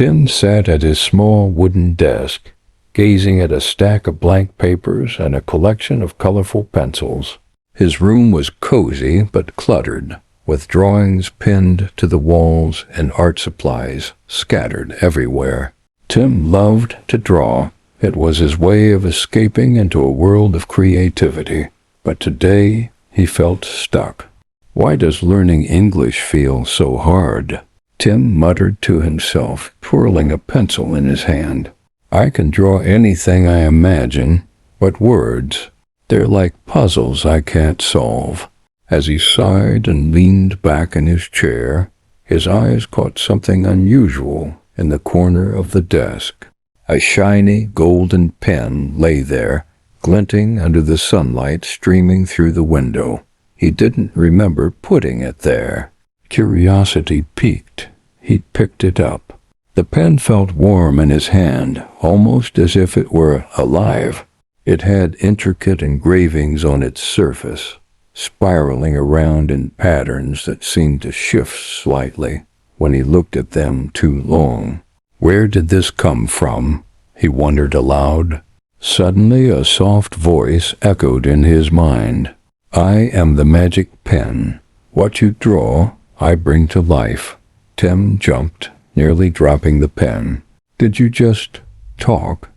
Tim sat at his small wooden desk, gazing at a stack of blank papers and a collection of colorful pencils. His room was cozy but cluttered, with drawings pinned to the walls and art supplies scattered everywhere. Tim loved to draw. It was his way of escaping into a world of creativity. But today he felt stuck. "Why does learning English feel so hard?" Tim muttered to himself, twirling a pencil in his hand. "I can draw anything I imagine, but words, they're like puzzles I can't solve." As he sighed and leaned back in his chair, his eyes caught something unusual in the corner of the desk. A shiny golden pen lay there, glinting under the sunlight streaming through the window. He didn't remember putting it there. Curiosity piqued. He picked it up. The pen felt warm in his hand, almost as if it were alive. It had intricate engravings on its surface, spiraling around in patterns that seemed to shift slightly when he looked at them too long. Where did this come from? He wondered aloud. Suddenly a soft voice echoed in his mind. "I am the magic pen. What you draw, I bring to life." Tim jumped, nearly dropping the pen. "Did you just talk?"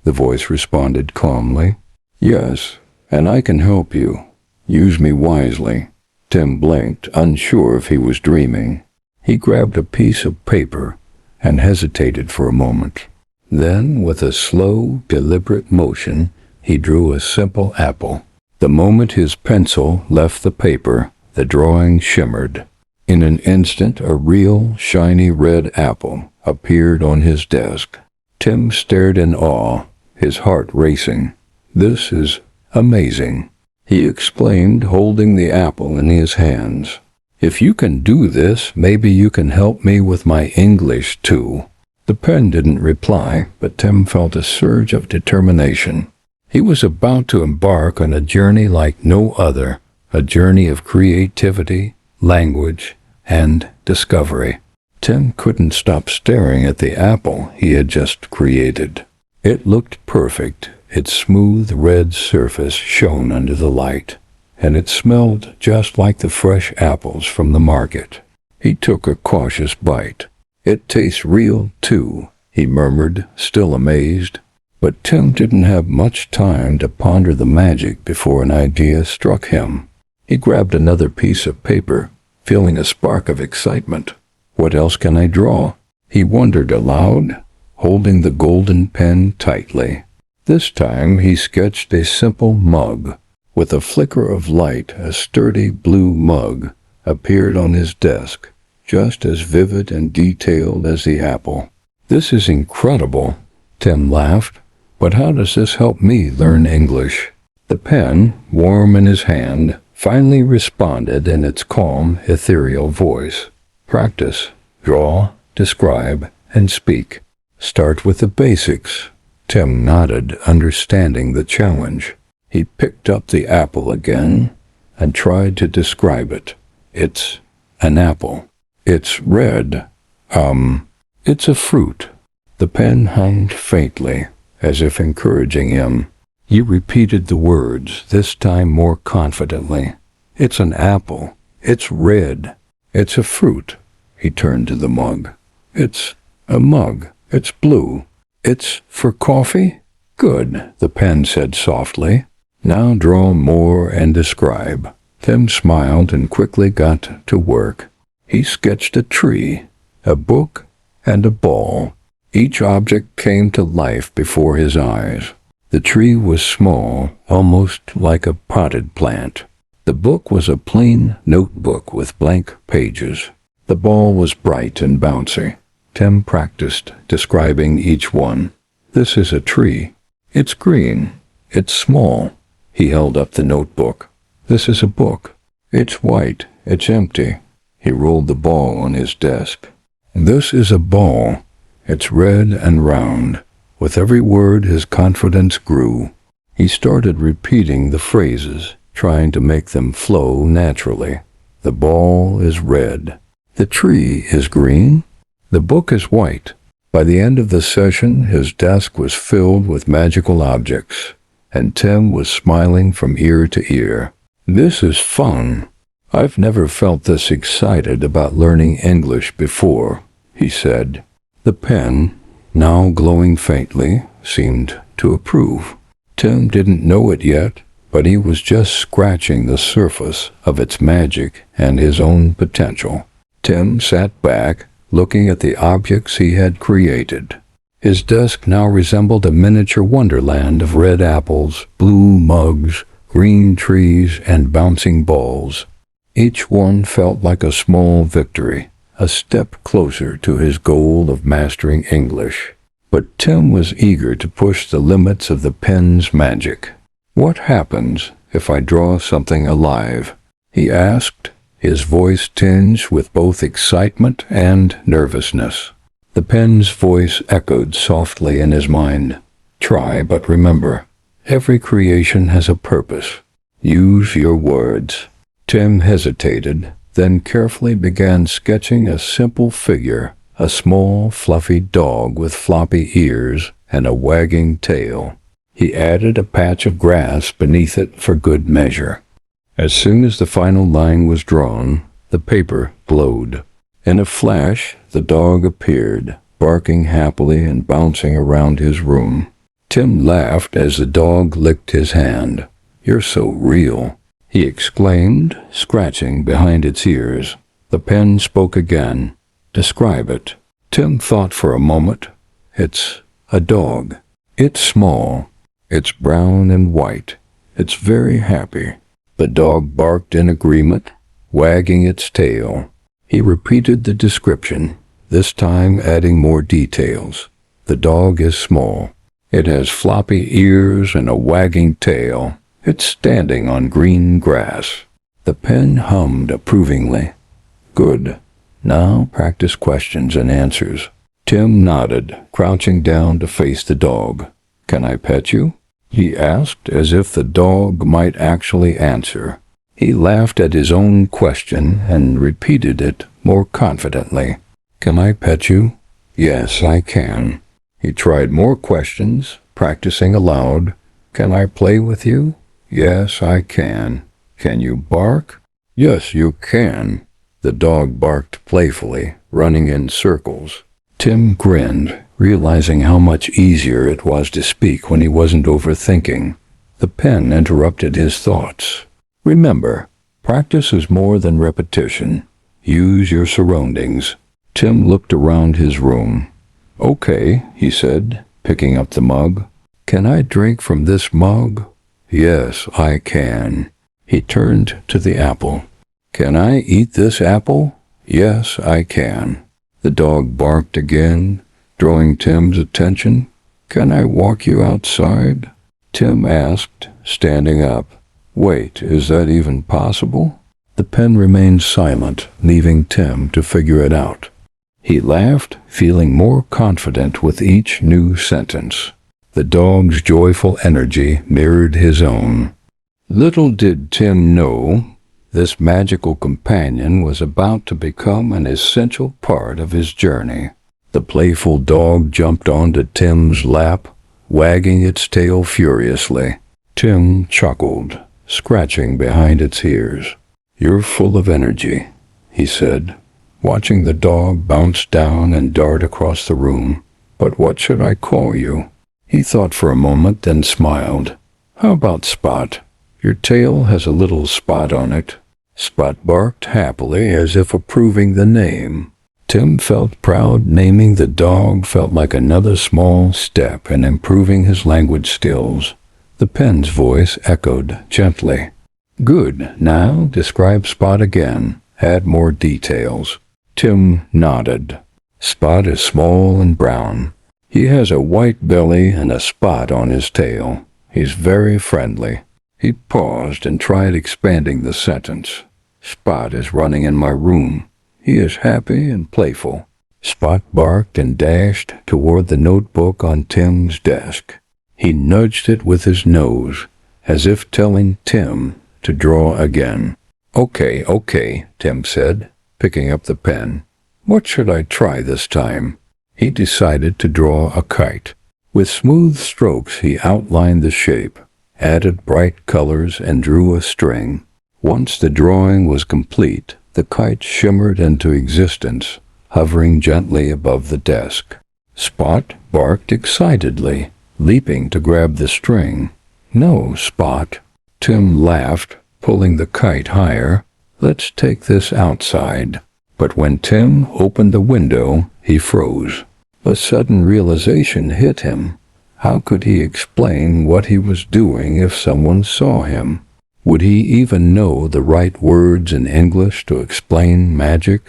The voice responded calmly. "Yes, and I can help you. Use me wisely." Tim blinked, unsure if he was dreaming. He grabbed a piece of paper and hesitated for a moment. Then, with a slow, deliberate motion, he drew a simple apple. The moment his pencil left the paper, the drawing shimmered. In an instant, a real, shiny red apple appeared on his desk. Tim stared in awe, his heart racing. "This is amazing," he exclaimed, holding the apple in his hands. "If you can do this, maybe you can help me with my English, too." The pen didn't reply, but Tim felt a surge of determination. He was about to embark on a journey like no other, a journey of creativity, language, and discovery. Tim couldn't stop staring at the apple he had just created. It looked perfect. Its smooth red surface shone under the light, and it smelled just like the fresh apples from the market. He took a cautious bite. "It tastes real, too," he murmured, still amazed. But Tim didn't have much time to ponder the magic before an idea struck him. He grabbed another piece of paper, feeling a spark of excitement. "What else can I draw?" he wondered aloud, holding the golden pen tightly. This time he sketched a simple mug. With a flicker of light, a sturdy blue mug appeared on his desk, just as vivid and detailed as the apple. "This is incredible," Tim laughed. "But how does this help me learn English?" The pen, warm in his hand, finally responded in its calm, ethereal voice. "Practice. Draw, describe, and speak. Start with the basics." Tim nodded, understanding the challenge. He picked up the apple again and tried to describe it. "It's an apple. It's red. It's a fruit." The pen hummed faintly, as if encouraging him. He repeated the words, this time more confidently. "It's an apple. It's red. It's a fruit." He turned to the mug. "It's a mug. It's blue. It's for coffee?" "Good," the pen said softly. "Now draw more and describe." Tim smiled and quickly got to work. He sketched a tree, a book, and a ball. Each object came to life before his eyes. The tree was small, almost like a potted plant. The book was a plain notebook with blank pages. The ball was bright and bouncy. Tim practiced describing each one. "This is a tree. It's green. It's small." He held up the notebook. "This is a book. It's white. It's empty." He rolled the ball on his desk. "This is a ball. It's red and round." With every word, his confidence grew. He started repeating the phrases, trying to make them flow naturally. "The ball is red. The tree is green. The book is white. By the end of the session, his desk was filled with magical objects, and Tim was smiling from ear to ear. "This is fun. I've never felt this excited about learning English before," he said. The pen, now glowing faintly, seemed to approve. Tim didn't know it yet, but he was just scratching the surface of its magic and his own potential. Tim sat back, looking at the objects he had created. His desk now resembled a miniature wonderland of red apples, blue mugs, green trees, and bouncing balls. Each one felt like a small victory, a step closer to his goal of mastering English. But Tim was eager to push the limits of the pen's magic. "What happens if I draw something alive?" he asked, his voice tinged with both excitement and nervousness. The pen's voice echoed softly in his mind. "Try, but remember, every creation has a purpose. Use your words." Tim hesitated, then carefully began sketching a simple figure, a small, fluffy dog with floppy ears and a wagging tail. He added a patch of grass beneath it for good measure. As soon as the final line was drawn, the paper glowed. In a flash, the dog appeared, barking happily and bouncing around his room. Tim laughed as the dog licked his hand. "You're so real," he exclaimed, scratching behind its ears. The pen spoke again. "Describe it." Tim thought for a moment. "It's a dog. It's small. It's brown and white. It's very happy." The dog barked in agreement, wagging its tail. He repeated the description, this time adding more details. "The dog is small. It has floppy ears and a wagging tail. It's standing on green grass." The pen hummed approvingly. "Good. Now practice questions and answers." Tim nodded, crouching down to face the dog. "Can I pet you?" he asked, as if the dog might actually answer. He laughed at his own question and repeated it more confidently. "Can I pet you?" "Yes, I can." He tried more questions, practicing aloud. "Can I play with you?" "Yes, I can." "Can you bark?" "Yes, you can." The dog barked playfully, running in circles. Tim grinned, realizing how much easier it was to speak when he wasn't overthinking. The pen interrupted his thoughts. "Remember, practice is more than repetition. Use your surroundings." Tim looked around his room. "Okay," he said, picking up the mug. "Can I drink from this mug?" "Yes, I can." He turned to the apple. "Can I eat this apple?" "Yes, I can." The dog barked again, drawing Tim's attention. "Can I walk you outside?" Tim asked, standing up. "Wait, is that even possible?" The pen remained silent, leaving Tim to figure it out. He laughed, feeling more confident with each new sentence. The dog's joyful energy mirrored his own. Little did Tim know, this magical companion was about to become an essential part of his journey. The playful dog jumped onto Tim's lap, wagging its tail furiously. Tim chuckled, scratching behind its ears. "You're full of energy," he said, watching the dog bounce down and dart across the room. "But what should I call you?" He thought for a moment, then smiled. "How about Spot? Your tail has a little spot on it." Spot barked happily, as if approving the name. Tim felt proud. Naming the dog felt like another small step in improving his language skills. The pen's voice echoed gently. "Good. Now describe Spot again. Add more details." Tim nodded. "Spot is small and brown. He has a white belly and a spot on his tail. He's very friendly." He paused and tried expanding the sentence. "Spot is running in my room. He is happy and playful." Spot barked and dashed toward the notebook on Tim's desk. He nudged it with his nose, as if telling Tim to draw again. Okay, Tim said, picking up the pen. "What should I try this time?" He decided to draw a kite. With smooth strokes he outlined the shape, added bright colors, and drew a string. Once the drawing was complete, the kite shimmered into existence, hovering gently above the desk. Spot barked excitedly, leaping to grab the string. "No, Spot." Tim laughed, pulling the kite higher. "Let's take this outside." But when Tim opened the window, he froze. A sudden realization hit him. How could he explain what he was doing if someone saw him? Would he even know the right words in English to explain magic?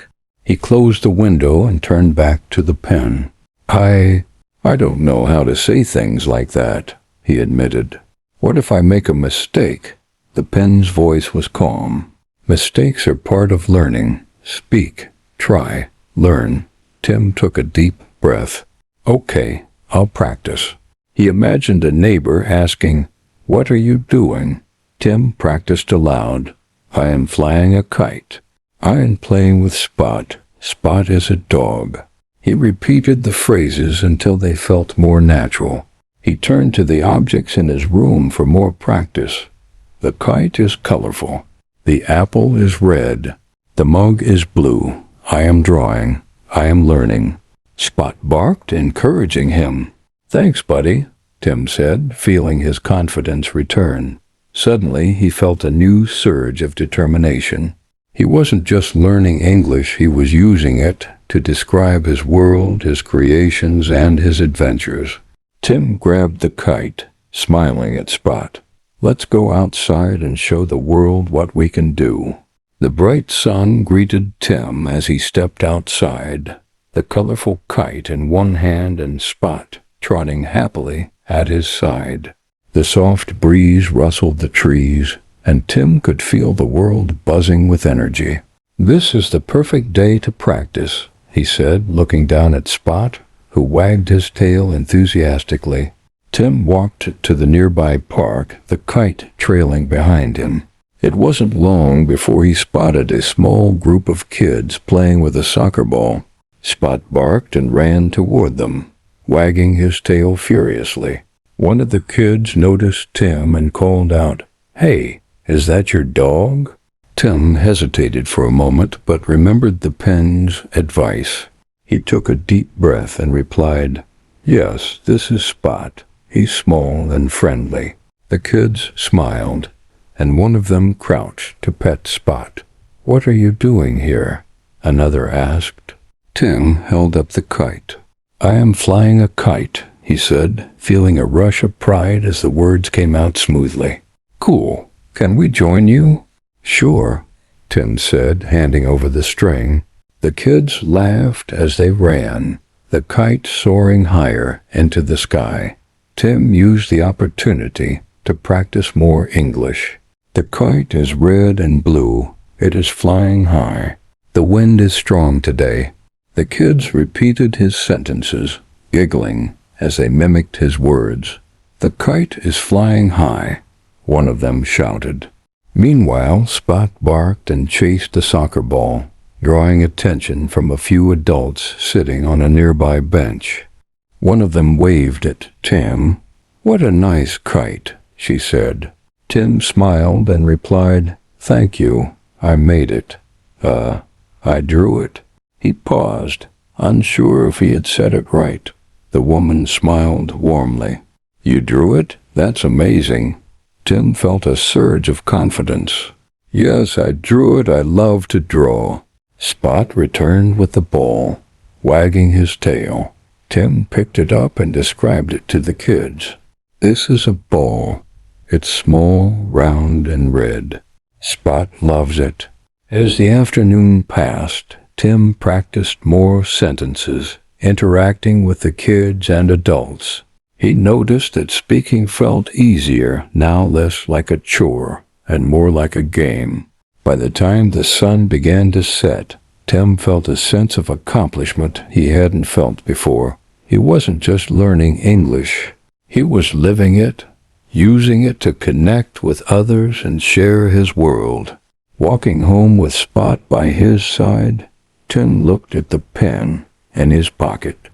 He closed the window and turned back to the pen. I don't know how to say things like that," he admitted. "What if I make a mistake?" The pen's voice was calm. "Mistakes are part of learning. Speak, try, learn." Tim took a deep breath. "Okay, I'll practice." He imagined a neighbor asking, "What are you doing?" Tim practiced aloud. "I am flying a kite. I am playing with Spot. Spot is a dog." He repeated the phrases until they felt more natural. He turned to the objects in his room for more practice. The kite is colorful. The apple is red. The mug is blue. I am drawing. I am learning. Spot barked, encouraging him. "Thanks, buddy," Tim said, feeling his confidence return. Suddenly, he felt a new surge of determination. He wasn't just learning English, he was using it to describe his world, his creations, and his adventures. Tim grabbed the kite, smiling at Spot. "Let's go outside and show the world what we can do." The bright sun greeted Tim as he stepped outside, the colorful kite in one hand and Spot trotting happily at his side. The soft breeze rustled the trees, and Tim could feel the world buzzing with energy. "This is the perfect day to practice," he said, looking down at Spot, who wagged his tail enthusiastically. Tim walked to the nearby park, the kite trailing behind him. It wasn't long before he spotted a small group of kids playing with a soccer ball. Spot barked and ran toward them, wagging his tail furiously. One of the kids noticed Tim and called out, "Hey, is that your dog?" Tim hesitated for a moment, but remembered the pen's advice. He took a deep breath and replied, "Yes, this is Spot. He's small and friendly." The kids smiled, and one of them crouched to pet Spot. "What are you doing here?" another asked. Tim held up the kite. "I am flying a kite," he said, feeling a rush of pride as the words came out smoothly. "Cool. Can we join you?" "Sure," Tim said, handing over the string. The kids laughed as they ran, the kite soaring higher into the sky. Tim used the opportunity to practice more English. "The kite is red and blue. It is flying high. The wind is strong today." The kids repeated his sentences, giggling as they mimicked his words. "The kite is flying high," one of them shouted. Meanwhile, Spot barked and chased the soccer ball, drawing attention from a few adults sitting on a nearby bench. One of them waved at Tim. "What a nice kite," she said. Tim smiled and replied, "Thank you. I made it. I drew it." He paused, unsure if he had said it right. The woman smiled warmly. "You drew it? That's amazing." Tim felt a surge of confidence. "Yes, I drew it. I love to draw." Spot returned with the ball, wagging his tail. Tim picked it up and described it to the kids. "This is a ball. It's small, round, and red. Spot loves it." As the afternoon passed, Tim practiced more sentences, interacting with the kids and adults. He noticed that speaking felt easier, now less like a chore and more like a game. By the time the sun began to set, Tim felt a sense of accomplishment he hadn't felt before. He wasn't just learning English. He was living it, using it to connect with others and share his world. Walking home with Spot by his side, Tim looked at the pen in his pocket.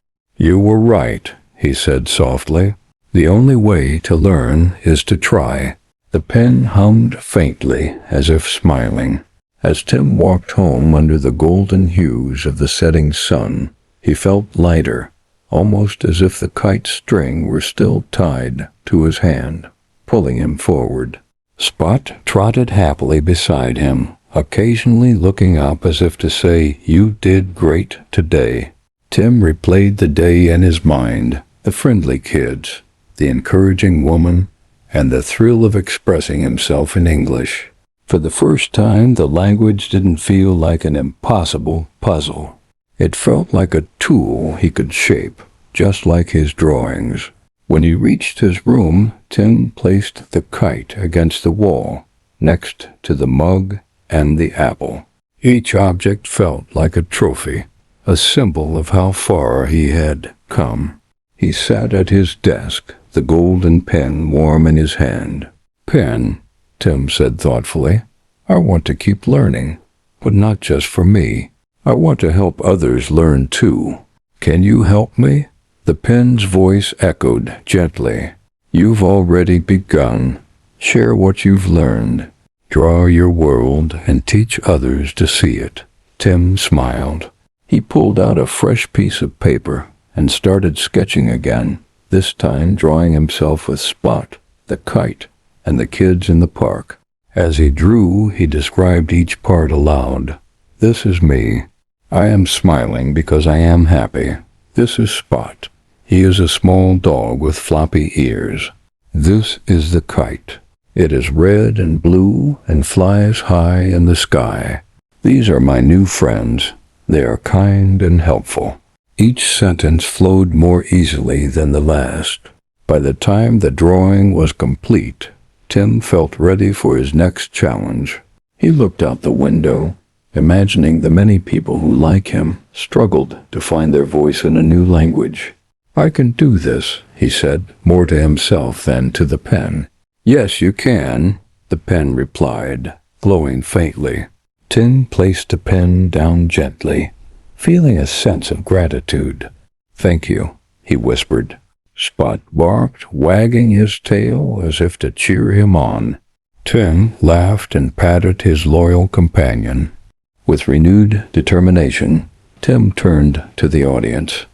"You were right," he said softly. "The only way to learn is to try." The pen hummed faintly, as if smiling. As Tim walked home under the golden hues of the setting sun, he felt lighter, almost as if the kite string were still tied to his hand, pulling him forward. Spot trotted happily beside him, occasionally looking up as if to say, "You did great today." Tim replayed the day in his mind, the friendly kids, the encouraging woman, and the thrill of expressing himself in English. For the first time, the language didn't feel like an impossible puzzle. It felt like a tool he could shape, just like his drawings. When he reached his room, Tim placed the kite against the wall, next to the mug and the apple. Each object felt like a trophy, a symbol of how far he had come. He sat at his desk, the golden pen warm in his hand. "Pen," Tim said thoughtfully, "I want to keep learning, but not just for me. I want to help others learn too. Can you help me?" The pen's voice echoed gently. "You've already begun. Share what you've learned. Draw your world and teach others to see it." Tim smiled. He pulled out a fresh piece of paper and started sketching again, this time drawing himself with Spot, the kite, and the kids in the park. As he drew, he described each part aloud. "This is me. I am smiling because I am happy. This is Spot. He is a small dog with floppy ears. This is the kite. It is red and blue and flies high in the sky. These are my new friends. They are kind and helpful." Each sentence flowed more easily than the last. By the time the drawing was complete, Tim felt ready for his next challenge. He looked out the window, imagining the many people who, like him, struggled to find their voice in a new language. "I can do this," he said, more to himself than to the pen. "Yes, you can," the pen replied, glowing faintly. Tim placed the pen down gently, feeling a sense of gratitude. "Thank you," he whispered. Spot barked, wagging his tail as if to cheer him on. Tim laughed and patted his loyal companion. With renewed determination, Tim turned to the audience.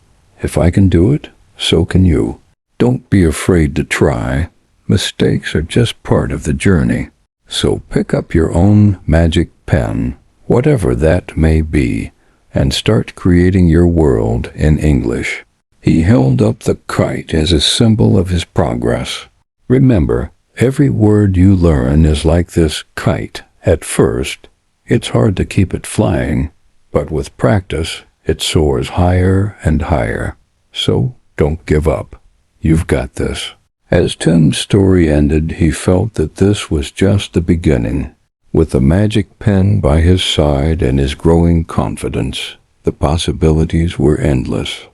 "If I can do it, so can you. Don't be afraid to try. Mistakes are just part of the journey. So pick up your own magic pen, whatever that may be, and start creating your world in English." He held up the kite as a symbol of his progress. "Remember, every word you learn is like this kite. At first, it's hard to keep it flying, but with practice, it soars higher and higher. So don't give up. You've got this." As Tim's story ended, he felt that this was just the beginning. With the magic pen by his side and his growing confidence, the possibilities were endless.